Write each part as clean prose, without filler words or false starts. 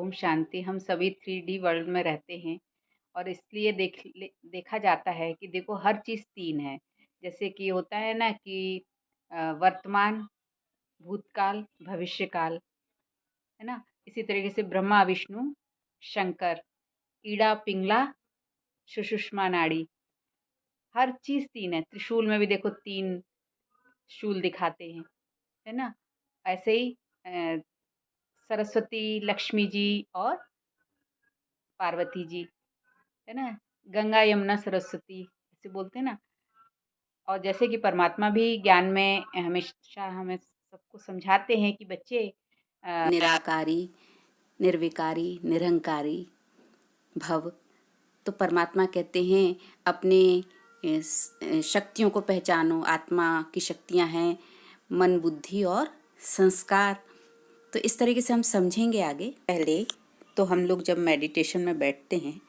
ओम शांति। हम सभी 3D world में रहते हैं और इसलिए देखा जाता है कि देखो हर चीज़ 3 है। जैसे कि होता है ना कि वर्तमान, भूतकाल, भविष्यकाल, है ना? इसी तरीके से ब्रह्मा, विष्णु, शंकर, इड़ा, पिंगला, सुषुम्ना नाड़ी, हर चीज़ 3 है। त्रिशूल में भी देखो 3 शूल दिखाते हैं, है ना? ऐसे ही सरस्वती, लक्ष्मी जी और पार्वती जी, है ना? गंगा, यमुना, सरस्वती ऐसे बोलते हैं ना। और जैसे कि परमात्मा भी ज्ञान में हमेशा हमें सबको समझाते हैं कि बच्चे निराकारी, निर्विकारी, निरंकारी भव। तो परमात्मा कहते हैं अपने शक्तियों को पहचानो। आत्मा की शक्तियां हैं मन, बुद्धि और संस्कार। तो इस तरीके से हम समझेंगे आगे। पहले तो हम लोग जब मेडिटेशन में बैठते हैं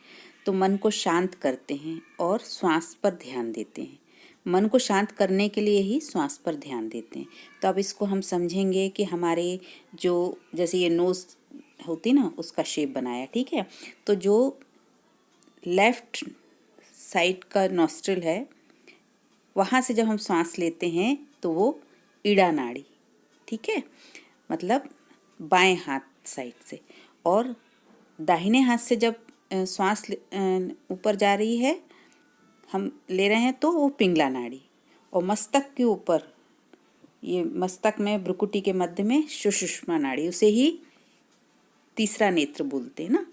तो मन को शांत करते हैं और श्वास पर ध्यान देते हैं। मन को शांत करने के लिए ही श्वास पर ध्यान देते हैं। तो अब इसको हम समझेंगे कि हमारे जो जैसे ये नोज़ होती ना उसका शेप बनाया, ठीक है। तो जो लेफ्ट साइड का नॉस्ट्रिल है वहाँ से जब हम सांस लेते हैं तो वो ईड़ा नाड़ी, ठीक है, मतलब बाएं हाथ साइड से। और दाहिने हाथ से जब सांस ऊपर जा रही है, हम ले रहे हैं, तो वो पिंगला नाड़ी। और मस्तक के ऊपर, ये मस्तक में भ्रुकुटी के मध्य में सुषुम्ना नाड़ी, उसे ही तीसरा नेत्र बोलते हैं ना,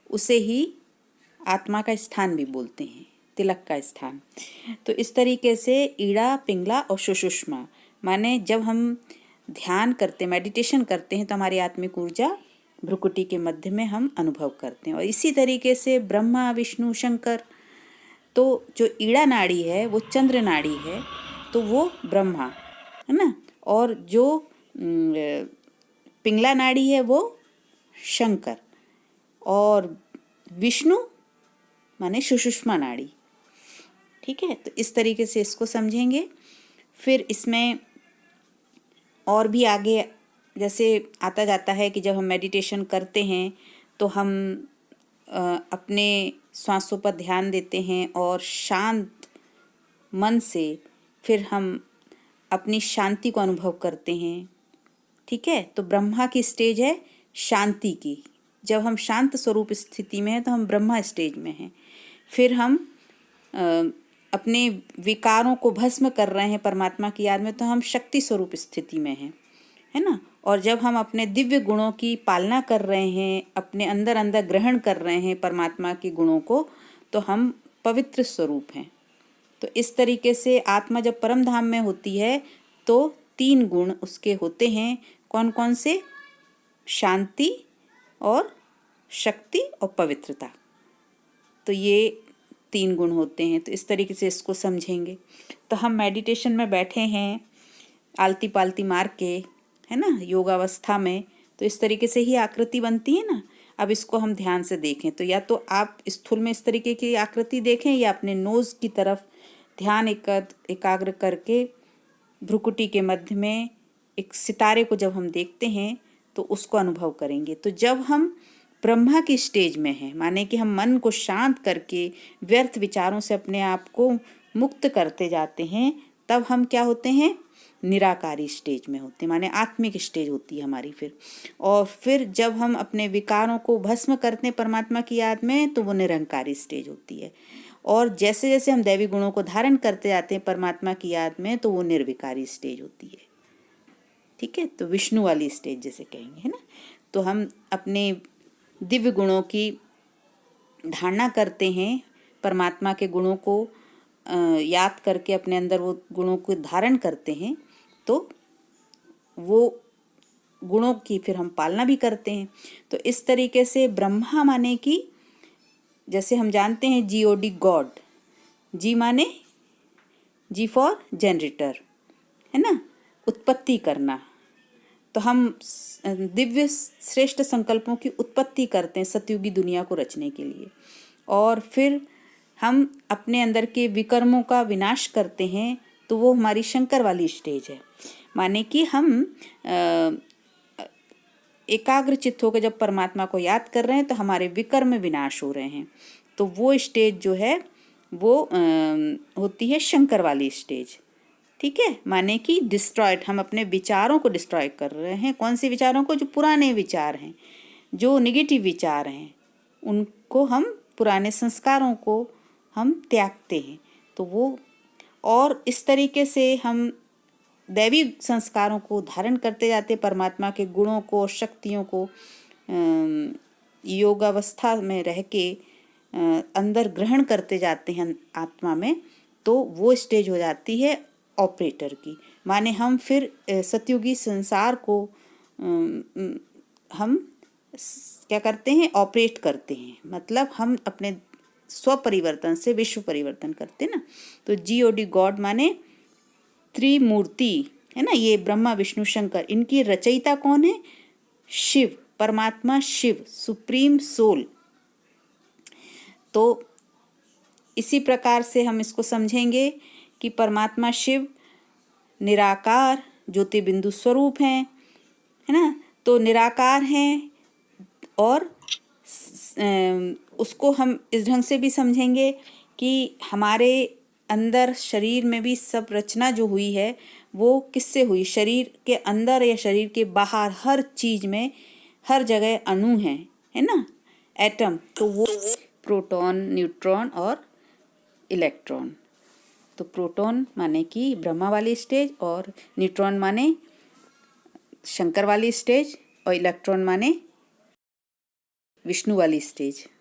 उसे ही आत्मा का स्थान भी बोलते हैं, तिलक का स्थान। तो इस तरीके से ईड़ा, पिंगला और सुषुम्ना, माने जब हम ध्यान करते, मेडिटेशन करते हैं तो हमारी आत्मिक ऊर्जा भ्रुकुटी के मध्य में हम अनुभव करते हैं। और इसी तरीके से ब्रह्मा, विष्णु, शंकर, तो जो ईड़ा नाड़ी है वो चंद्र नाड़ी है, तो वो ब्रह्मा, है ना। और जो पिंगला नाड़ी है वो शंकर, और विष्णु माने सुषुम्ना नाड़ी, ठीक है। तो इस तरीके से इसको समझेंगे। फिर इसमें और भी आगे जैसे आता जाता है कि जब हम मेडिटेशन करते हैं तो हम अपने श्वासों पर ध्यान देते हैं और शांत मन से फिर हम अपनी शांति को अनुभव करते हैं, ठीक है। तो ब्रह्मा की स्टेज है शांति की। जब हम शांत स्वरूप स्थिति में हैं तो हम ब्रह्मा स्टेज में हैं। फिर हम अपने विकारों को भस्म कर रहे हैं परमात्मा की याद में, तो हम शक्ति स्वरूप स्थिति में हैं, है ना। और जब हम अपने दिव्य गुणों की पालना कर रहे हैं, अपने अंदर अंदर ग्रहण कर रहे हैं परमात्मा के गुणों को, तो हम पवित्र स्वरूप हैं। तो इस तरीके से आत्मा जब परम धाम में होती है तो 3 गुण उसके होते हैं। कौन कौन से? शांति और शक्ति और पवित्रता। तो ये 3 गुण होते हैं। तो इस तरीके से इसको समझेंगे। तो हम मेडिटेशन में बैठे हैं आलती पालती मार के, है ना, योगावस्था में। तो इस तरीके से ही आकृति बनती है ना। अब इसको हम ध्यान से देखें तो या तो आप स्थूल में इस तरीके की आकृति देखें या अपने नोज़ की तरफ ध्यान एकाग्र करके भ्रुकुटी के मध्य में एक सितारे को जब हम देखते हैं तो उसको अनुभव करेंगे। तो जब हम ब्रह्मा की स्टेज में हैं, माने कि हम मन को शांत करके व्यर्थ विचारों से अपने आप को मुक्त करते जाते हैं, तब हम क्या होते हैं? निराकारी स्टेज में होते हैं, माने आत्मिक स्टेज होती है हमारी फिर। और फिर जब हम अपने विकारों को भस्म करते हैं परमात्मा की याद में, तो वो निरंकारी स्टेज होती है। और जैसे जैसे हम दैवी गुणों को धारण करते जाते हैं परमात्मा की याद में, तो वो निर्विकारी स्टेज होती है, ठीक है। तो विष्णु वाली स्टेज जैसे कहेंगे, है ना। तो हम अपने दिव्य गुणों की धारणा करते हैं, परमात्मा के गुणों को याद करके अपने अंदर वो गुणों को धारण करते हैं, तो वो गुणों की फिर हम पालना भी करते हैं। तो इस तरीके से ब्रह्मा माने कि जैसे हम जानते हैं GOD गॉड, जी माने जी फॉर जनरेटर, है ना, उत्पत्ति करना। तो हम दिव्य श्रेष्ठ संकल्पों की उत्पत्ति करते हैं सतयुगी दुनिया को रचने के लिए। और फिर हम अपने अंदर के विकर्मों का विनाश करते हैं, तो वो हमारी शंकर वाली स्टेज है। माने कि हम एकाग्र चित्त होकर जब परमात्मा को याद कर रहे हैं तो हमारे विकर्म विनाश हो रहे हैं। तो वो स्टेज जो है वो होती है शंकर वाली स्टेज। ठीक है, माने कि डिस्ट्रॉयड, हम अपने विचारों को डिस्ट्रॉय कर रहे हैं। कौन से विचारों को? जो पुराने विचार हैं, जो नेगेटिव विचार हैं, उनको हम, पुराने संस्कारों को हम त्यागते हैं। तो वो, और इस तरीके से हम दैवी संस्कारों को धारण करते जाते, परमात्मा के गुणों को, शक्तियों को योगावस्था में रह के अंदर ग्रहण करते जाते हैं आत्मा में। तो वो स्टेज हो जाती है ऑपरेटर की। माने हम फिर सतयुगी संसार को हम क्या करते हैं? ऑपरेट करते हैं। मतलब हम अपने स्वपरिवर्तन से विश्व परिवर्तन करते ना। तो GOD गॉड माने त्रिमूर्ति है ना, ये ब्रह्मा विष्णु शंकर, इनकी रचयिता कौन है? शिव, परमात्मा शिव, सुप्रीम सोल। तो इसी प्रकार से हम इसको समझेंगे कि परमात्मा शिव निराकार ज्योति बिंदु स्वरूप हैं, है ना। तो निराकार हैं और उसको हम इस ढंग से भी समझेंगे कि हमारे अंदर शरीर में भी सब रचना जो हुई है वो किससे हुई? शरीर के अंदर या शरीर के बाहर हर चीज में, हर जगह अणु हैं, है ना, एटम। तो वो प्रोटॉन, न्यूट्रॉन और इलेक्ट्रॉन। तो प्रोटॉन माने कि ब्रह्मा वाली स्टेज, और न्यूट्रॉन माने शंकर वाली स्टेज, और इलेक्ट्रॉन माने विष्णु वाली स्टेज।